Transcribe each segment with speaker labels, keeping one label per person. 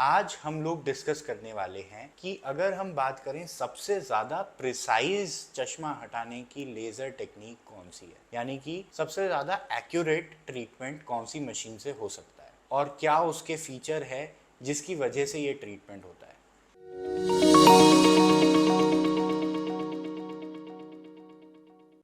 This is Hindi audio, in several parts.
Speaker 1: आज हम लोग डिस्कस करने वाले हैं कि अगर हम बात करें सबसे ज़्यादा प्रिसाइज चश्मा हटाने की लेज़र टेक्निक कौन सी है, यानी कि सबसे ज़्यादा एक्यूरेट ट्रीटमेंट कौन सी मशीन से हो सकता है और क्या उसके फीचर है जिसकी वजह से ये ट्रीटमेंट होता है।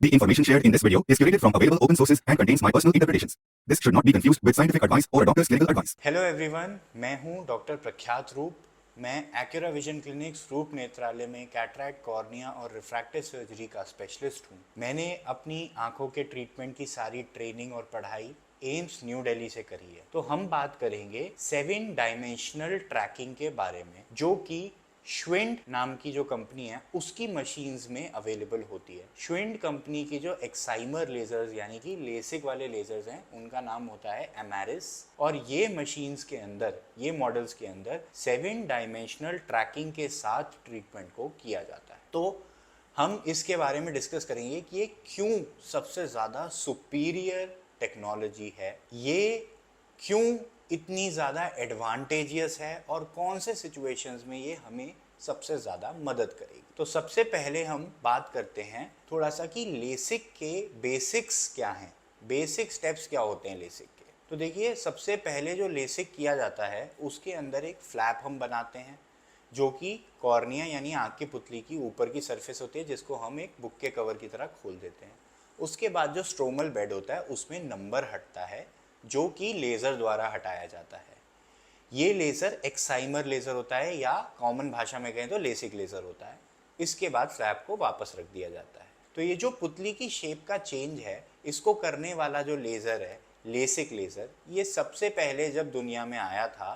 Speaker 2: The information shared in this video is curated from available open sources and contains my personal interpretations. This should not be confused with scientific advice or a doctor's clinical advice.
Speaker 1: Hello everyone, मैं हूं डॉक्टर प्रख्यात रूप। मैं एक्यूरा विजन क्लिनिक्स रूप नेत्रालय में कैटरैक्ट, कॉर्निया और रिफ्रैक्टिव सर्जरी का स्पेशलिस्ट हूं। मैंने अपनी आंखों के ट्रीटमेंट की सारी ट्रेनिंग और पढ़ाई एम्स न्यू दिल्ली से करी है। तो हम बात करेंगे 7 डायमेंशनल ट्रैकिंग के बारे में, जो कि श्विंड नाम की जो कंपनी है उसकी मशीन्स में अवेलेबल होती है। श्विंड कंपनी की जो एक्साइमर लेजर्स यानी कि लेसिक वाले लेजर्स हैं उनका नाम होता है एमेरिस, और ये मशीन्स के अंदर, ये मॉडल्स के अंदर 7 डायमेंशनल ट्रैकिंग के साथ ट्रीटमेंट को किया जाता है। तो हम इसके बारे में डिस्कस करेंगे कि ये क्यों सबसे ज़्यादा सुपीरियर टेक्नोलॉजी है, ये क्यों इतनी ज़्यादा एडवांटेजियस है और कौन से सिचुएशंस में ये हमें सबसे ज़्यादा मदद करेगी। तो सबसे पहले हम बात करते हैं थोड़ा सा कि लेसिक के बेसिक्स क्या हैं, बेसिक स्टेप्स क्या होते हैं लेसिक के। तो देखिए, सबसे पहले जो लेसिक किया जाता है उसके अंदर एक फ्लैप हम बनाते हैं जो कि कॉर्निया यानी आँख की पुतली की ऊपर की सरफेस होती है, जिसको हम एक बुक के कवर की तरह खोल देते हैं। उसके बाद जो स्ट्रोमल बेड होता है उसमें नंबर हटता है जो कि लेज़र द्वारा हटाया जाता है। ये लेज़र एक्साइमर लेज़र होता है या कॉमन भाषा में कहें तो लेसिक लेज़र होता है। इसके बाद फ्लैप को वापस रख दिया जाता है। तो ये जो पुतली की शेप का चेंज है, इसको करने वाला जो लेज़र है लेसिक लेज़र, ये सबसे पहले जब दुनिया में आया था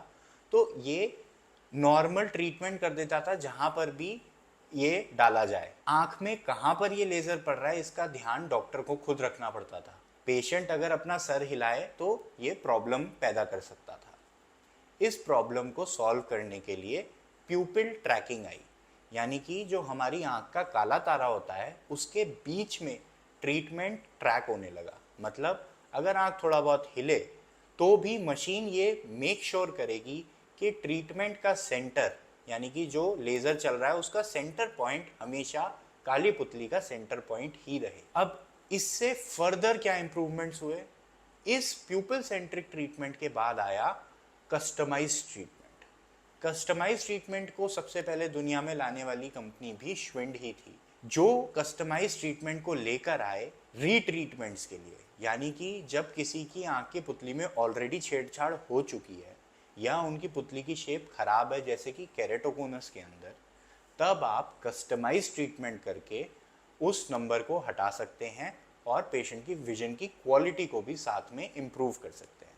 Speaker 1: तो ये नॉर्मल ट्रीटमेंट कर देता था जहाँ पर भी ये डाला जाए। आँख में कहाँ पर ये लेज़र पड़ रहा है इसका ध्यान डॉक्टर को खुद रखना पड़ता था। पेशेंट अगर अपना सर हिलाए तो ये प्रॉब्लम पैदा कर सकता था। इस प्रॉब्लम को सॉल्व करने के लिए प्यूपिल ट्रैकिंग आई, यानी कि जो हमारी आँख का काला तारा होता है उसके बीच में ट्रीटमेंट ट्रैक होने लगा। मतलब अगर आँख थोड़ा बहुत हिले तो भी मशीन ये मेक श्योर करेगी कि ट्रीटमेंट का सेंटर, यानी कि जो लेज़र चल रहा है उसका सेंटर पॉइंट हमेशा काली पुतली का सेंटर पॉइंट ही रहे। अब इससे फर्दर क्या इंप्रूवमेंट्स हुए, इस प्यूपिल सेंट्रिक ट्रीटमेंट के बाद आया कस्टमाइज्ड ट्रीटमेंट। कस्टमाइज्ड ट्रीटमेंट को सबसे पहले दुनिया में लाने वाली कंपनी भी श्विंड ही थी, जो कस्टमाइज्ड ट्रीटमेंट को लेकर आए रीट्रीटमेंट्स के लिए। यानी कि जब किसी की आंख की पुतली में ऑलरेडी छेड़छाड़ हो चुकी है या उनकी पुतली की शेप खराब है जैसे कि केरेटोकोनस के अंदर, तब आप कस्टमाइज्ड ट्रीटमेंट करके उस नंबर को हटा सकते हैं और पेशेंट की विजन की क्वालिटी को भी साथ में इम्प्रूव कर सकते हैं।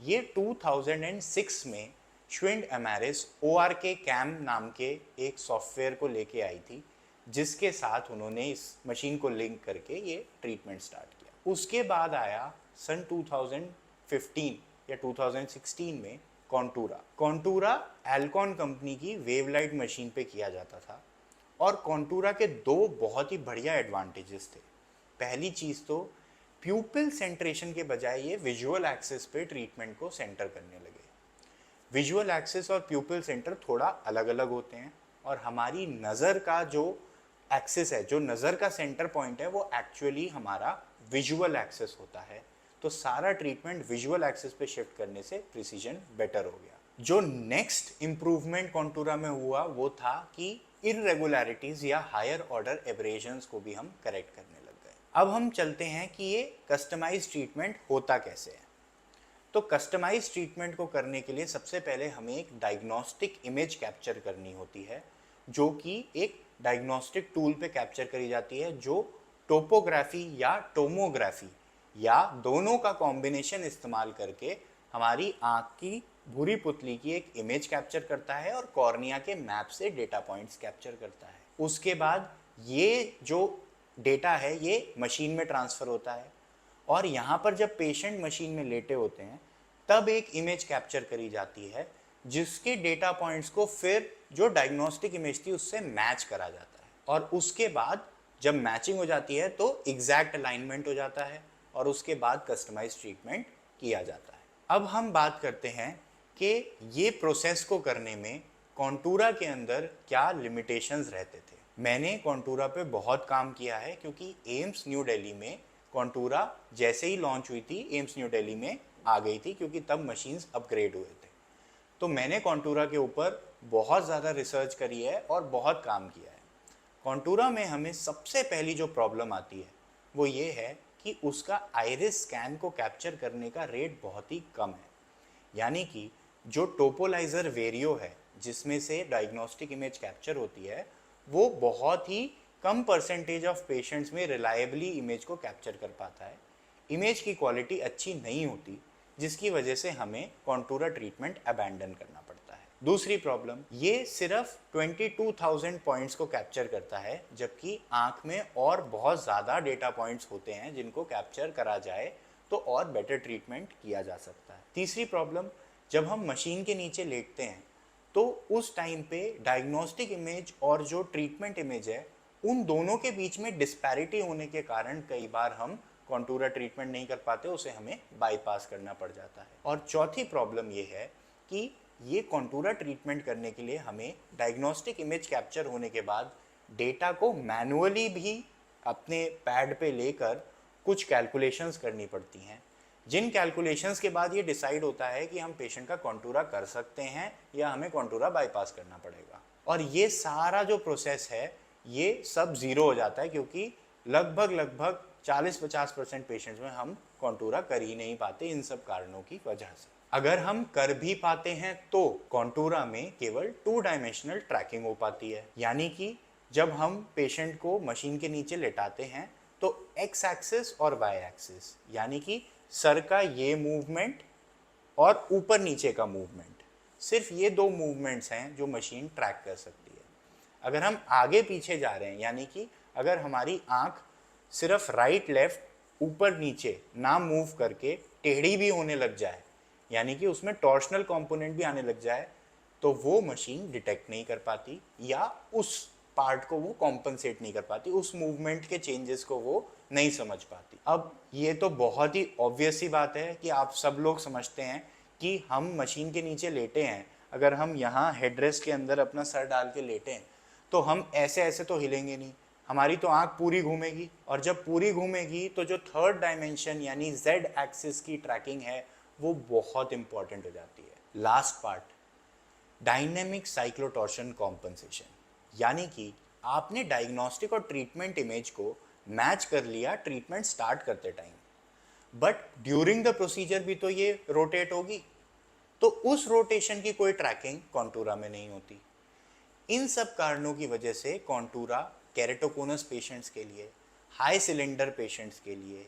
Speaker 1: ये 2006 में श्विंड एमेरिस ORK कैम नाम के एक सॉफ्टवेयर को लेके आई थी, जिसके साथ उन्होंने इस मशीन को लिंक करके ये ट्रीटमेंट स्टार्ट किया। उसके बाद आया सन 2015 या 2016 में कॉन्टूरा एल्कॉन कंपनी की वेवलाइट मशीन पे किया जाता था। और कॉन्टूरा के 2 बहुत ही बढ़िया एडवांटेजेस थे। पहली चीज़ तो प्यूपिल सेंट्रेशन के बजाय ये विजुअल एक्सिस पे ट्रीटमेंट को सेंटर करने लगे। विजुअल एक्सिस और प्यूपिल सेंटर थोड़ा अलग अलग होते हैं, और हमारी नज़र का जो एक्सिस है, जो नज़र का सेंटर पॉइंट है, वो एक्चुअली हमारा विजुअल एक्सिस होता है। तो सारा ट्रीटमेंट विजुअल एक्सिस पे शिफ्ट करने से प्रिसीजन बेटर हो गया। जो नेक्स्ट इम्प्रूवमेंट कॉन्टूरा में हुआ वो था कि इरेगुलरिटीज़ या हायर ऑर्डर एब्रेशंस को भी हम करेक्ट करने लग गए। अब हम चलते हैं कि ये कस्टमाइज ट्रीटमेंट होता कैसे है। तो कस्टमाइज ट्रीटमेंट को करने के लिए सबसे पहले हमें एक डायग्नोस्टिक इमेज कैप्चर करनी होती है, जो कि एक डायग्नोस्टिक टूल पे कैप्चर करी जाती है, जो टोपोग्राफी या टोमोग्राफी या दोनों का कॉम्बिनेशन इस्तेमाल करके हमारी आँख की भूरी पुतली की एक इमेज कैप्चर करता है और कॉर्निया के मैप से डेटा पॉइंट्स कैप्चर करता है। उसके बाद ये जो डेटा है ये मशीन में ट्रांसफ़र होता है, और यहाँ पर जब पेशेंट मशीन में लेटे होते हैं तब एक इमेज कैप्चर करी जाती है, जिसके डेटा पॉइंट्स को फिर जो डायग्नोस्टिक इमेज थी उससे मैच करा जाता है। और उसके बाद जब मैचिंग हो जाती है तो एग्जैक्ट अलाइनमेंट हो जाता है और उसके बाद कस्टमाइज ट्रीटमेंट किया जाता है। अब हम बात करते हैं कि ये प्रोसेस को करने में कॉन्टूरा के अंदर क्या लिमिटेशंस रहते थे। मैंने कॉन्टूरा पे बहुत काम किया है क्योंकि एम्स न्यू दिल्ली में कॉन्टूरा जैसे ही लॉन्च हुई थी एम्स न्यू दिल्ली में आ गई थी, क्योंकि तब मशीन्स अपग्रेड हुए थे। तो मैंने कॉन्टूरा के ऊपर बहुत ज़्यादा रिसर्च करी है और बहुत काम किया है। कॉन्टूरा में हमें सबसे पहली जो प्रॉब्लम आती है वो ये है कि उसका आइरिस स्कैन को कैप्चर करने का रेट बहुत ही कम है। यानी कि जो टोपोलाइजर वेरियो है जिसमें से डायग्नोस्टिक इमेज कैप्चर होती है, वो बहुत ही कम परसेंटेज ऑफ पेशेंट्स में रिलायबली इमेज को कैप्चर कर पाता है। इमेज की क्वालिटी अच्छी नहीं होती, जिसकी वजह से हमें कॉन्टूरा ट्रीटमेंट अबैंडन करना पड़ता है। दूसरी प्रॉब्लम, ये सिर्फ 22,000 पॉइंट्स को कैप्चर करता है, जबकि आंख में और बहुत ज़्यादा डेटा पॉइंट्स होते हैं जिनको कैप्चर करा जाए तो और बेटर ट्रीटमेंट किया जा सकता है। तीसरी प्रॉब्लम, जब हम मशीन के नीचे लेटते हैं तो उस टाइम पे डायग्नोस्टिक इमेज और जो ट्रीटमेंट इमेज है उन दोनों के बीच में डिस्पैरिटी होने के कारण कई बार हम कॉन्टूरा ट्रीटमेंट नहीं कर पाते, उसे हमें बाईपास करना पड़ जाता है। और चौथी प्रॉब्लम ये है कि ये कॉन्टूरा ट्रीटमेंट करने के लिए हमें डायग्नोस्टिक इमेज कैप्चर होने के बाद डेटा को मैनुअली भी अपने पैड पे लेकर कुछ कैलकुलेशंस करनी पड़ती हैं, जिन कैलकुलेशंस के बाद ये डिसाइड होता है कि हम पेशेंट का कॉन्टूरा कर सकते हैं या हमें कॉन्टूरा बाईपास करना पड़ेगा। और ये सारा जो प्रोसेस है ये सब ज़ीरो हो जाता है, क्योंकि लगभग 40-50% पेशेंट्स में हम कॉन्टूरा कर ही नहीं पाते इन सब कारणों की वजह से। अगर हम कर भी पाते हैं तो कॉन्टूरा में केवल 2 डायमेंशनल ट्रैकिंग हो पाती है। यानी कि जब हम पेशेंट को मशीन के नीचे लेटाते हैं तो एक्स एक्सिस और वाई एक्सिस, यानी कि सर का ये मूवमेंट और ऊपर नीचे का मूवमेंट, सिर्फ ये 2 मूवमेंट्स हैं जो मशीन ट्रैक कर सकती है। अगर हम आगे पीछे जा रहे हैं, यानी कि अगर हमारी आंख सिर्फ राइट लेफ्ट ऊपर नीचे ना मूव करके टेढ़ी भी होने लग जाए, यानी कि उसमें टॉर्शनल कंपोनेंट भी आने लग जाए, तो वो मशीन डिटेक्ट नहीं कर पाती या उस पार्ट को वो कॉम्पनसेट नहीं कर पाती, उस मूवमेंट के चेंजेस को वो नहीं समझ पाती। अब ये तो बहुत ही ऑब्वियस सी बात है कि आप सब लोग समझते हैं कि हम मशीन के नीचे लेटे हैं, अगर हम यहाँ हेडरेस्ट के अंदर अपना सर डाल के लेटे हैं तो हम ऐसे ऐसे तो हिलेंगे नहीं, हमारी तो आंख पूरी घूमेगी। और जब पूरी घूमेगी तो जो थर्ड डायमेंशन यानी जेड एक्सिस की ट्रैकिंग है वो बहुत इंपॉर्टेंट हो जाती है। लास्ट पार्ट, डायनेमिक साइक्लोटॉर्शन कॉम्पनसेशन, यानी कि आपने डायग्नोस्टिक और ट्रीटमेंट इमेज को मैच कर लिया ट्रीटमेंट स्टार्ट करते time, but during the procedure भी तो ये रोटेट होगी, तो उस रोटेशन की कोई ट्रैकिंग कॉन्टूरा में नहीं होती। इन सब कारणों की वजह से कॉन्टूरा केरेटोकोनस पेशेंट्स के लिए, हाई सिलेंडर पेशेंट्स के लिए,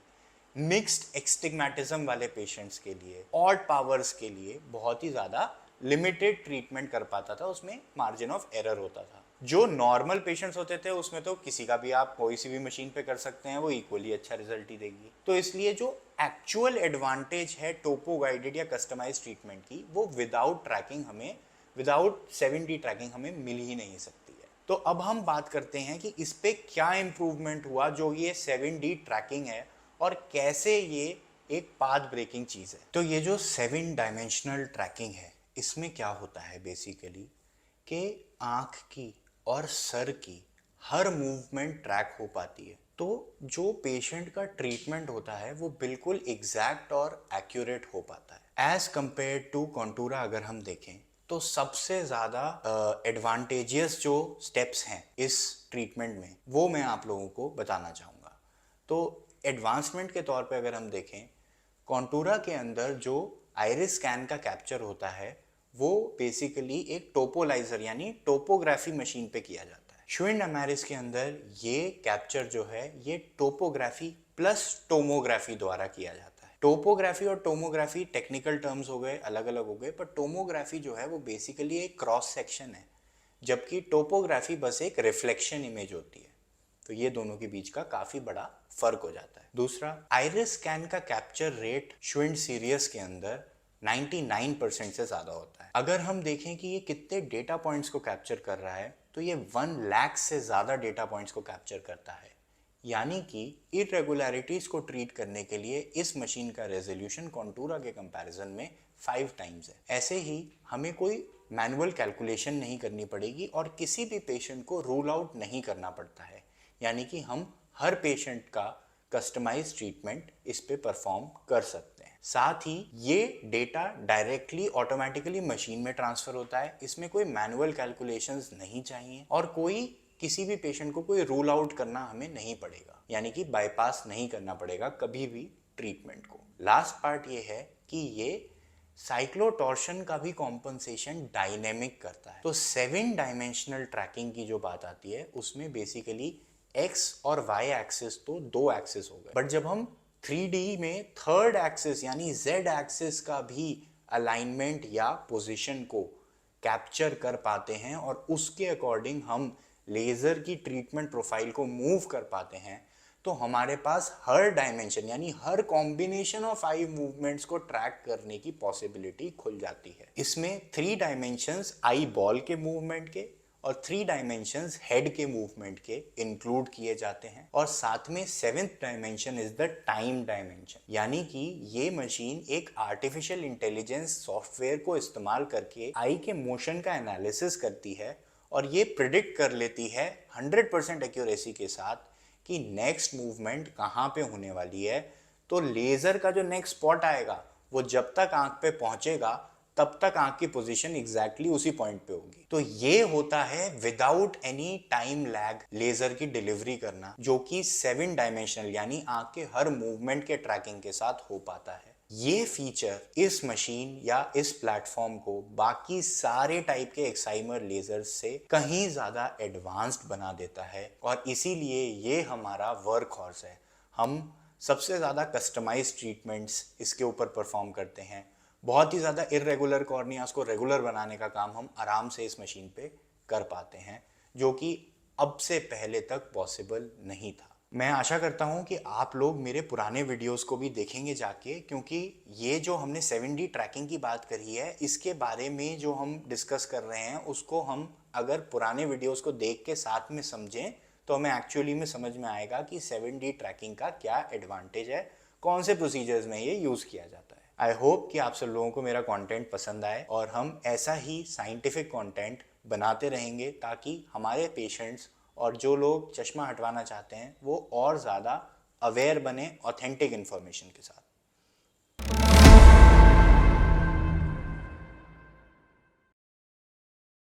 Speaker 1: मिक्स्ड एक्सटिग्मेटिज्म वाले पेशेंट्स के लिए, ऑड पावर्स के लिए बहुत ही ज़्यादा लिमिटेड ट्रीटमेंट कर पाता था, उसमें मार्जिन ऑफ एरर होता था। जो नॉर्मल पेशेंट्स होते थे उसमें तो किसी का भी आप कोई सी भी मशीन पे कर सकते हैं, वो इक्वली अच्छा रिजल्ट ही देगी। तो इसलिए जो एक्चुअल एडवांटेज है टोपो गाइडेड या कस्टमाइज ट्रीटमेंट की, वो विदाउट ट्रैकिंग हमें, विदाउट 7D ट्रैकिंग हमें मिल ही नहीं सकती है। तो अब हम बात करते हैं कि इस पे क्या इम्प्रूवमेंट हुआ जो ये 7D ट्रैकिंग है और कैसे ये एक पाथ ब्रेकिंग चीज़ है। तो ये जो 7 डायमेंशनल ट्रैकिंग है, इसमें क्या होता है बेसिकली कि आँख की और सर की हर मूवमेंट ट्रैक हो पाती है। तो जो पेशेंट का ट्रीटमेंट होता है वो बिल्कुल एग्जैक्ट और एक्यूरेट हो पाता है एज कंपेयर टू कॉन्टूरा। अगर हम देखें तो सबसे ज़्यादा एडवांटेजियस जो स्टेप्स हैं इस ट्रीटमेंट में वो मैं आप लोगों को बताना चाहूँगा। तो एडवांसमेंट के तौर पे अगर हम देखें, कॉन्टूरा के अंदर जो आइरिस स्कैन का कैप्चर होता है वो बेसिकली एक टोपोलाइजर यानी टोपोग्राफी मशीन पे किया जाता है। श्विंड अमेरिस के अंदर ये कैप्चर जो है ये टोपोग्राफी प्लस टोमोग्राफी द्वारा किया जाता है। टोपोग्राफी और टोमोग्राफी टेक्निकल टर्म्स हो गए, अलग अलग हो गए, पर टोमोग्राफी जो है वो बेसिकली एक क्रॉस सेक्शन है, जबकि टोपोग्राफी बस एक रिफ्लेक्शन इमेज होती है। तो ये दोनों के बीच का काफ़ी बड़ा फर्क हो जाता है। दूसरा, आइरिस स्कैन का कैप्चर रेट श्विंड सीरियस के अंदर 99% से ज़्यादा होता है। अगर हम देखें कि ये कितने डेटा पॉइंट्स को कैप्चर कर रहा है तो ये 1 लाख से ज़्यादा डेटा पॉइंट्स को कैप्चर करता है, यानी कि इरेगुलरिटीज़ को ट्रीट करने के लिए इस मशीन का रेजोल्यूशन कॉन्टूरा के कंपैरिजन में 5 टाइम्स है। ऐसे ही हमें कोई मैनुअल कैलकुलेशन नहीं करनी पड़ेगी और किसी भी पेशेंट को रूल आउट नहीं करना पड़ता है, यानी कि हम हर पेशेंट का कस्टमाइज ट्रीटमेंट इस पे परफॉर्म कर सकते हैं। साथ ही ये डेटा डायरेक्टली ऑटोमेटिकली मशीन में ट्रांसफर होता है, इसमें कोई मैनुअल कैलकुलेशंस नहीं चाहिए और कोई किसी भी पेशेंट को कोई रूल आउट करना हमें नहीं पड़ेगा, यानी कि बाईपास नहीं करना पड़ेगा कभी भी ट्रीटमेंट को। लास्ट पार्ट ये है कि ये साइक्लोटॉर्शन का भी कॉम्पनसेशन डायनेमिक करता है। तो 7 डायमेंशनल ट्रैकिंग की जो बात आती है उसमें बेसिकली एक्स और वाई एक्सिस तो 2 एक्सिस हो गए, बट जब हम 3D में थर्ड एक्सिस यानी जेड एक्सिस का भी अलाइनमेंट या पोजीशन को कैप्चर कर पाते हैं और उसके अकॉर्डिंग हम लेज़र की ट्रीटमेंट प्रोफाइल को मूव कर पाते हैं, तो हमारे पास हर डायमेंशन यानी हर कॉम्बिनेशन ऑफ आई मूवमेंट्स को ट्रैक करने की पॉसिबिलिटी खुल जाती है। इसमें 3 डायमेंशंस आई बॉल के मूवमेंट के और 3 डायमेंशंस हेड के मूवमेंट के इंक्लूड किए जाते हैं और साथ में 7th dimension is the time dimension, यानी कि ये मशीन एक आर्टिफिशियल इंटेलिजेंस सॉफ्टवेयर को इस्तेमाल करके आई के मोशन का एनालिसिस करती है और ये प्रिडिक्ट कर लेती है 100% एक्यूरेसी के साथ कि नेक्स्ट मूवमेंट कहाँ पे होने वाली है। तो लेज़र का जो नेक्स्ट स्पॉट आएगा वो जब तक आंख पे पहुंचेगा तब तक आंख की पोजीशन एग्जैक्टली उसी पॉइंट पे होगी। तो ये होता है without any time lag laser की डिलीवरी करना, जो कि 7 डायमेंशनल यानी आंख के हर मूवमेंट के ट्रैकिंग के साथ हो पाता है। ये फीचर इस मशीन या इस प्लेटफॉर्म को बाकी सारे टाइप के एक्साइमर लेजर से कहीं ज्यादा एडवांस्ड बना देता है और इसीलिए ये हमारा वर्क हॉर्स है। हम सबसे ज्यादा कस्टमाइज ट्रीटमेंट्स इसके ऊपर परफॉर्म करते हैं। बहुत ही ज़्यादा इर्रेगुलर कॉर्नियास को रेगुलर बनाने का काम हम आराम से इस मशीन पे कर पाते हैं, जो कि अब से पहले तक पॉसिबल नहीं था। मैं आशा करता हूँ कि आप लोग मेरे पुराने वीडियोस को भी देखेंगे जाके, क्योंकि ये जो हमने 7D ट्रैकिंग की बात करी है इसके बारे में जो हम डिस्कस कर रहे हैं उसको हम अगर पुराने वीडियोस को देख के साथ में समझें तो हमें एक्चुअली में समझ में आएगा कि 7D ट्रैकिंग का क्या एडवांटेज है, कौन से प्रोसीजर्स में ये यूज़ किया जाता है। आई होप कि आप सब लोगों को मेरा कंटेंट पसंद आए और हम ऐसा ही साइंटिफिक कंटेंट बनाते रहेंगे ताकि हमारे पेशेंट्स और जो लोग चश्मा हटवाना चाहते हैं वो और ज़्यादा अवेयर बने ऑथेंटिक इन्फॉर्मेशन के साथ।